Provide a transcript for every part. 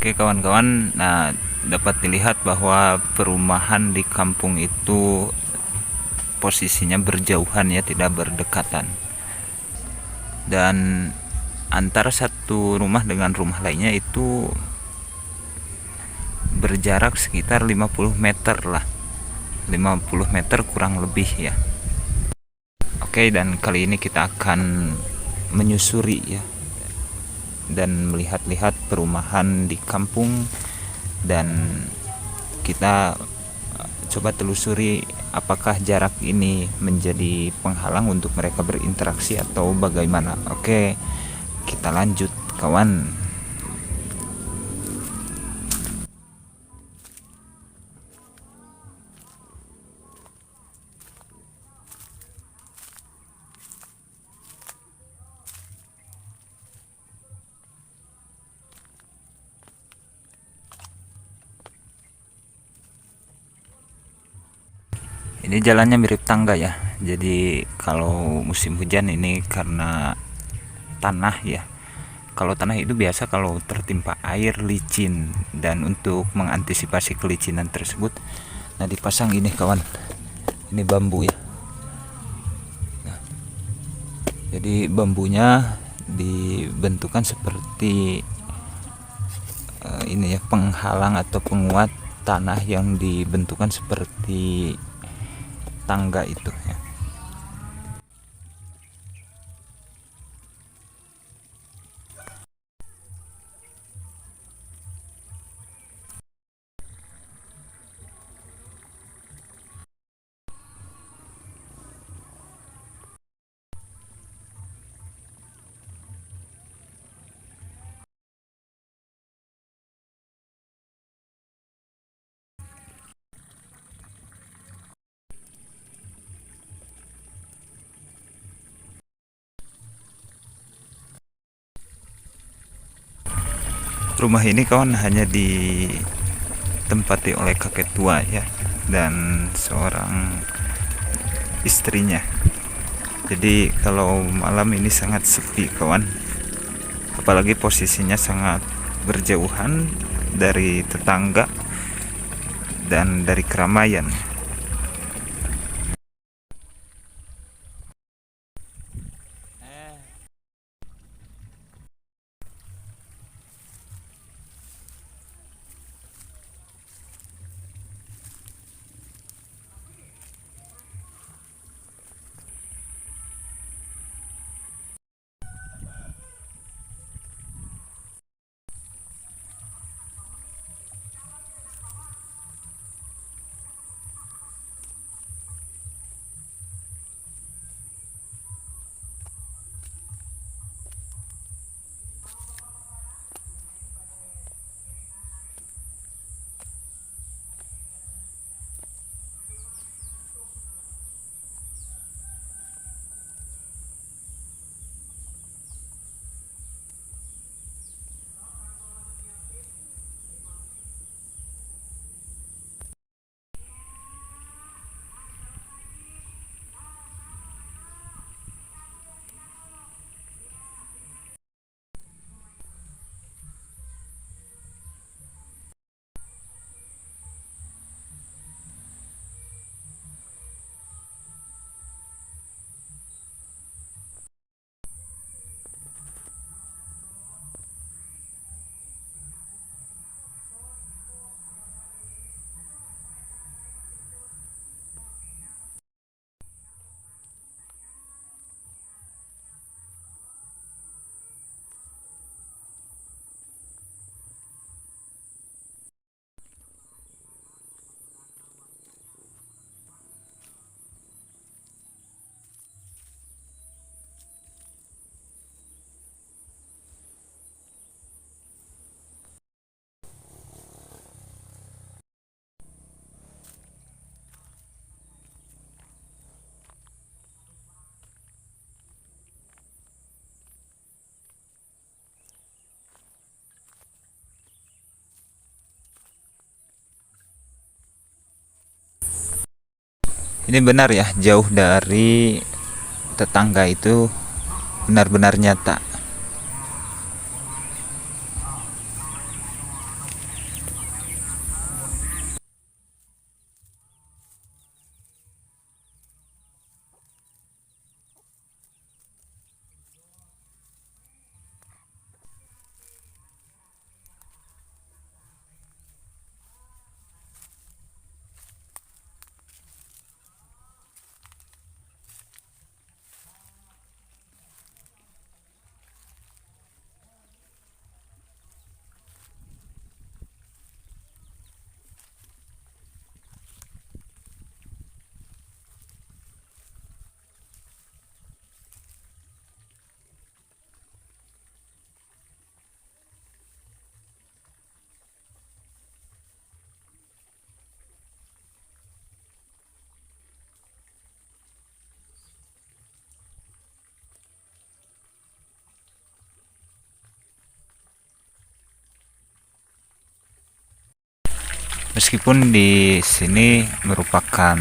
Oke kawan-kawan, nah dapat dilihat bahwa perumahan di kampung itu posisinya berjauhan ya, tidak berdekatan. Dan antara satu rumah dengan rumah lainnya itu berjarak sekitar 50 meter lah. 50 meter kurang lebih ya. Oke, dan kali ini kita akan menyusuri ya dan melihat-lihat perumahan di kampung, dan kita coba telusuri apakah jarak ini menjadi penghalang untuk mereka berinteraksi atau bagaimana. Oke, kita lanjut kawan. Ini jalannya mirip tangga ya. Jadi kalau musim hujan ini karena tanah ya. Kalau tanah itu biasa kalau tertimpa air licin, dan untuk mengantisipasi kelicinan tersebut, nah dipasang ini kawan. Ini bambu ya. Nah, jadi bambunya dibentukkan seperti ini ya, penghalang atau penguat tanah yang dibentukkan seperti tangga itu ya. Rumah ini kawan hanya ditempati oleh kakek tua ya, dan seorang istrinya. Jadi kalau malam ini sangat sepi kawan, apalagi posisinya sangat berjauhan dari tetangga dan dari keramaian. Ini benar ya, jauh dari tetangga itu benar-benar nyata. Meskipun di sini merupakan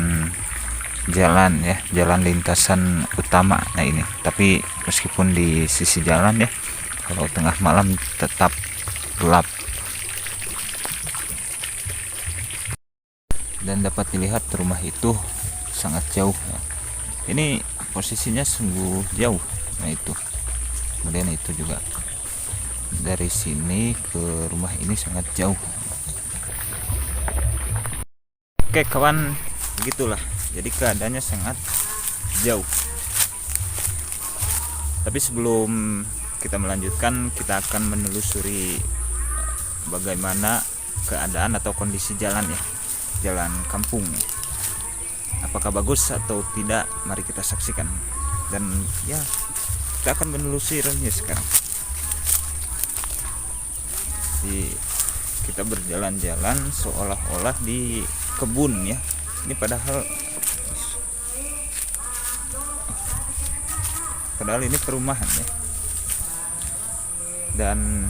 jalan ya, jalan lintasan utama. Nah ini, tapi meskipun di sisi jalan ya, kalau tengah malam tetap gelap. Dan dapat dilihat rumah itu sangat jauh ya. Ini posisinya sungguh jauh. Nah itu, kemudian itu juga dari sini ke rumah ini sangat jauh. Oke kawan, begitulah. Jadi keadaannya sangat jauh. Tapi sebelum kita melanjutkan, kita akan menelusuri bagaimana keadaan atau kondisi jalan ya, jalan kampung. Apakah bagus atau tidak? Mari kita saksikan. Dan ya, kita akan menelusurinya sekarang. Kita berjalan-jalan seolah-olah di kebun ya. Ini padahal ini perumahan ya. Dan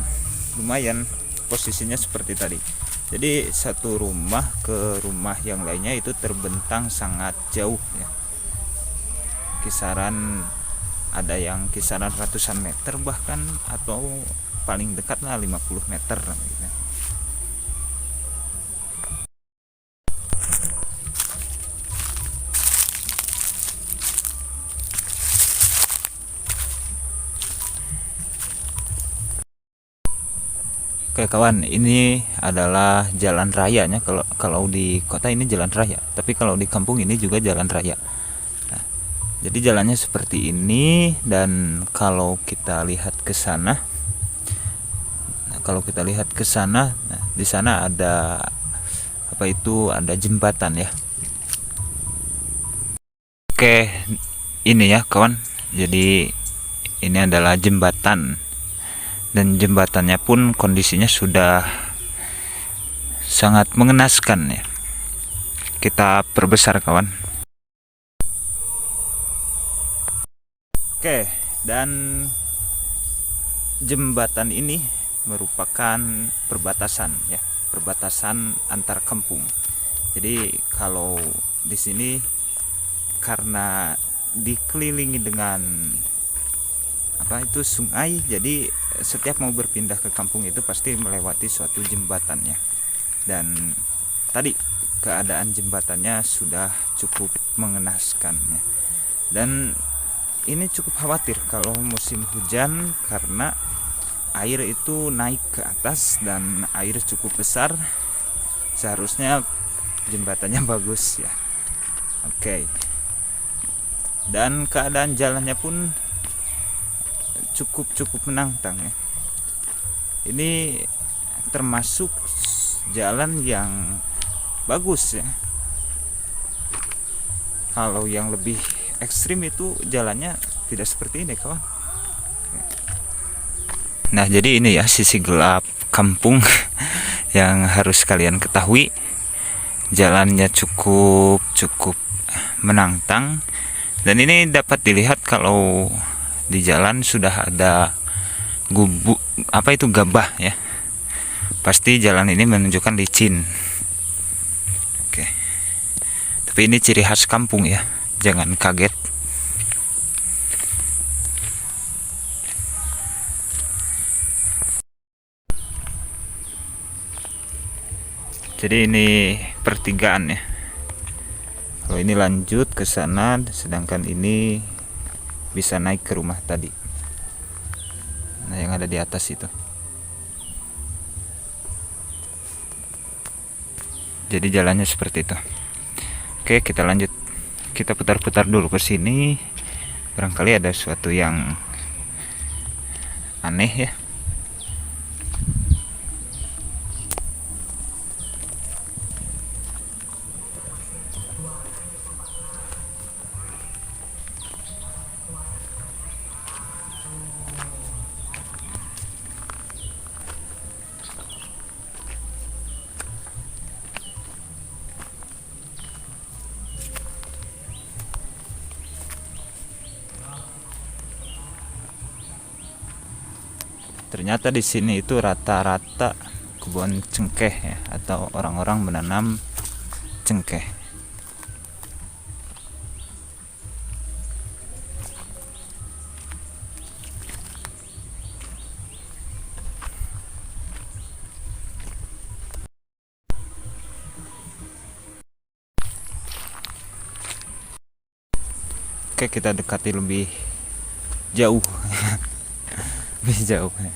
lumayan posisinya seperti tadi. Jadi satu rumah ke rumah yang lainnya itu terbentang sangat jauh ya. Kisaran ada yang kisaran ratusan meter bahkan, atau paling dekat lah 50 meter gitu. Oke kawan, ini adalah jalan rayanya. Kalau di kota ini jalan raya, tapi kalau di kampung ini juga jalan raya. Nah, jadi jalannya seperti ini. Dan kalau kita lihat ke sana, nah, di sana ada apa itu? Ada jembatan ya. Oke, ini ya kawan. Jadi ini adalah jembatan. Dan jembatannya pun kondisinya sudah sangat mengenaskan ya. Kita perbesar kawan. Oke, dan jembatan ini merupakan perbatasan ya, perbatasan antar kampung. Jadi kalau di sini karena dikelilingi dengan sungai, jadi setiap mau berpindah ke kampung itu pasti melewati suatu jembatan ya. Dan tadi keadaan jembatannya sudah cukup mengenaskan ya. Dan ini cukup khawatir kalau musim hujan karena air itu naik ke atas dan air cukup besar. Seharusnya jembatannya bagus ya. Oke. Dan keadaan jalannya pun cukup menantang ya. Ini termasuk jalan yang bagus ya. Kalau yang lebih ekstrim itu jalannya tidak seperti ini kawan. Nah jadi ini ya sisi gelap kampung yang harus kalian ketahui. Jalannya cukup menantang. Dan ini dapat dilihat kalau di jalan sudah ada gabah ya. Pasti jalan ini menunjukkan licin. Oke. Tapi ini ciri khas kampung ya. Jangan kaget. Jadi ini pertigaan ya. Kalau ini lanjut ke sana, sedangkan ini bisa naik ke rumah tadi. Nah, yang ada di atas itu. Jadi jalannya seperti itu. Oke, kita lanjut. Kita putar-putar dulu ke sini. Barangkali ada sesuatu yang aneh ya. Ternyata di sini itu rata-rata kebun cengkeh ya, atau orang-orang menanam cengkeh. Oke, kita dekati lebih jauh. Lebih jauh ya.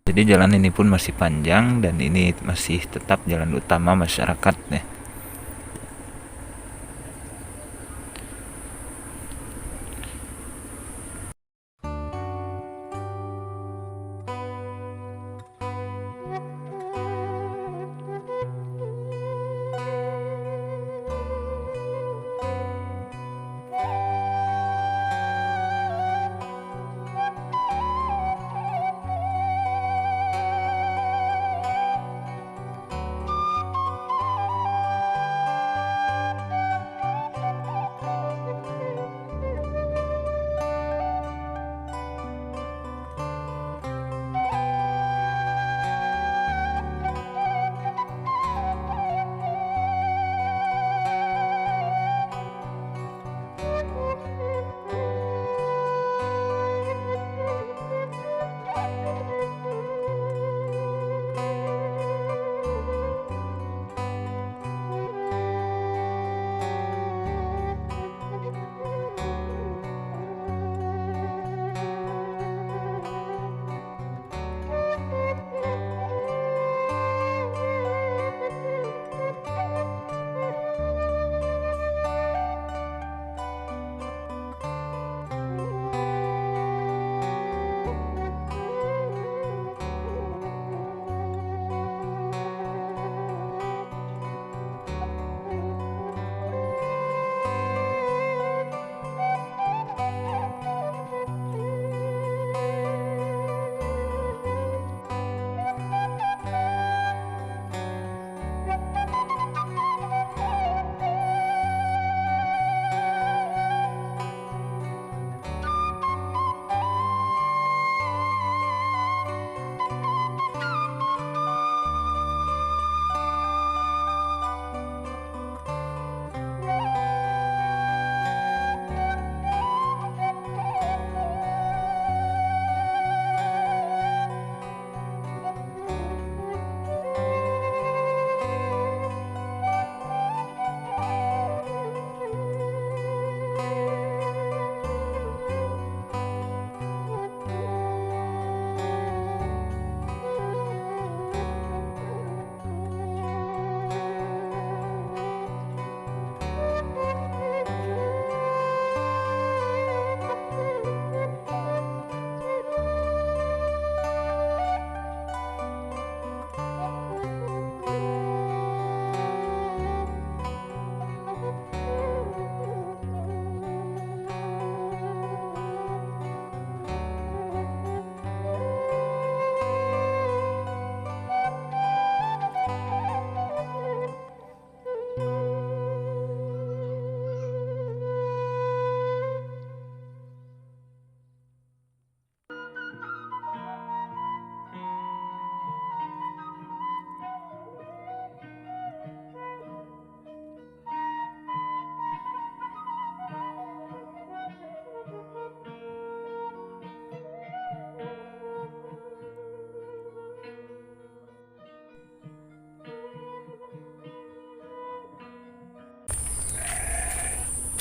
Jadi jalan ini pun masih panjang dan ini masih tetap jalan utama masyarakat ya.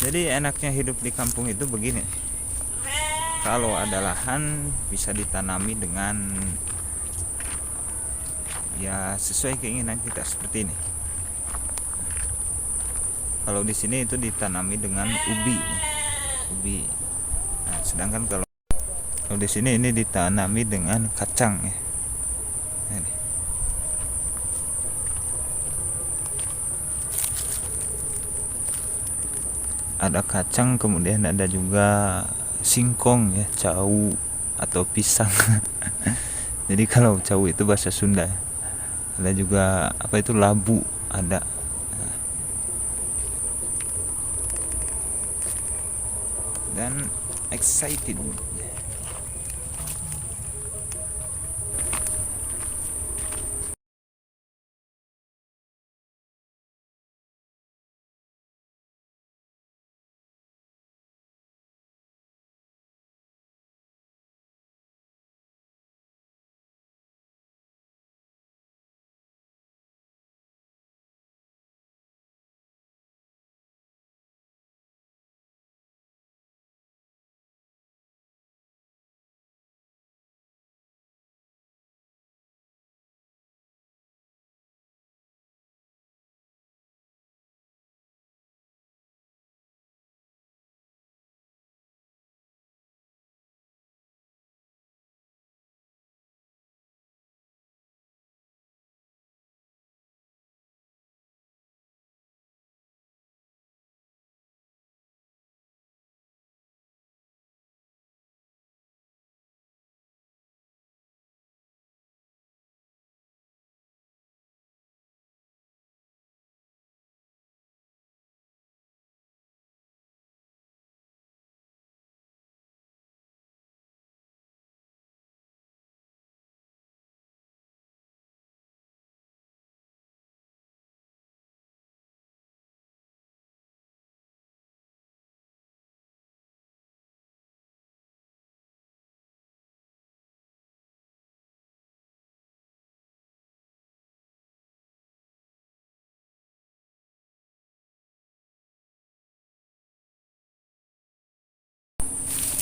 Jadi enaknya hidup di kampung itu begini. Kalau ada lahan bisa ditanami dengan ya sesuai keinginan kita seperti ini. Kalau di sini itu ditanami dengan ubi, ubi. Nah, sedangkan kalau di sini ini ditanami dengan kacang ya. Ini. Ada kacang, kemudian ada juga singkong ya, cau atau pisang. Jadi kalau cau itu bahasa Sunda. Ada juga apa itu labu, ada. Dan excited.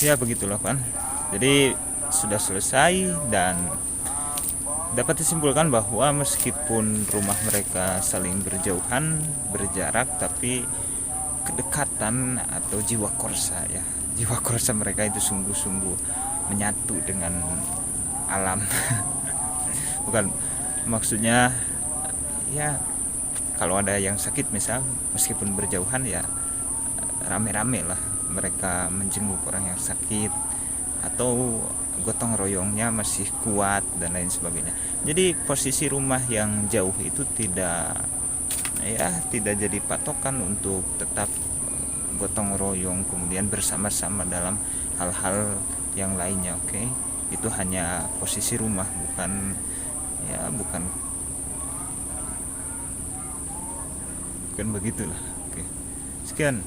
Ya begitulah kan. Jadi sudah selesai dan dapat disimpulkan bahwa meskipun rumah mereka saling berjauhan, berjarak, tapi kedekatan atau jiwa korsa ya, jiwa korsa mereka itu sungguh-sungguh menyatu dengan alam. Bukan, maksudnya ya kalau ada yang sakit misal, meskipun berjauhan ya rame-rame lah mereka menjenguk orang yang sakit, atau gotong royongnya masih kuat dan lain sebagainya. Jadi posisi rumah yang jauh itu tidak jadi patokan untuk tetap gotong royong kemudian bersama-sama dalam hal-hal yang lainnya. Oke, itu hanya posisi rumah, bukan begitulah. Oke, sekian.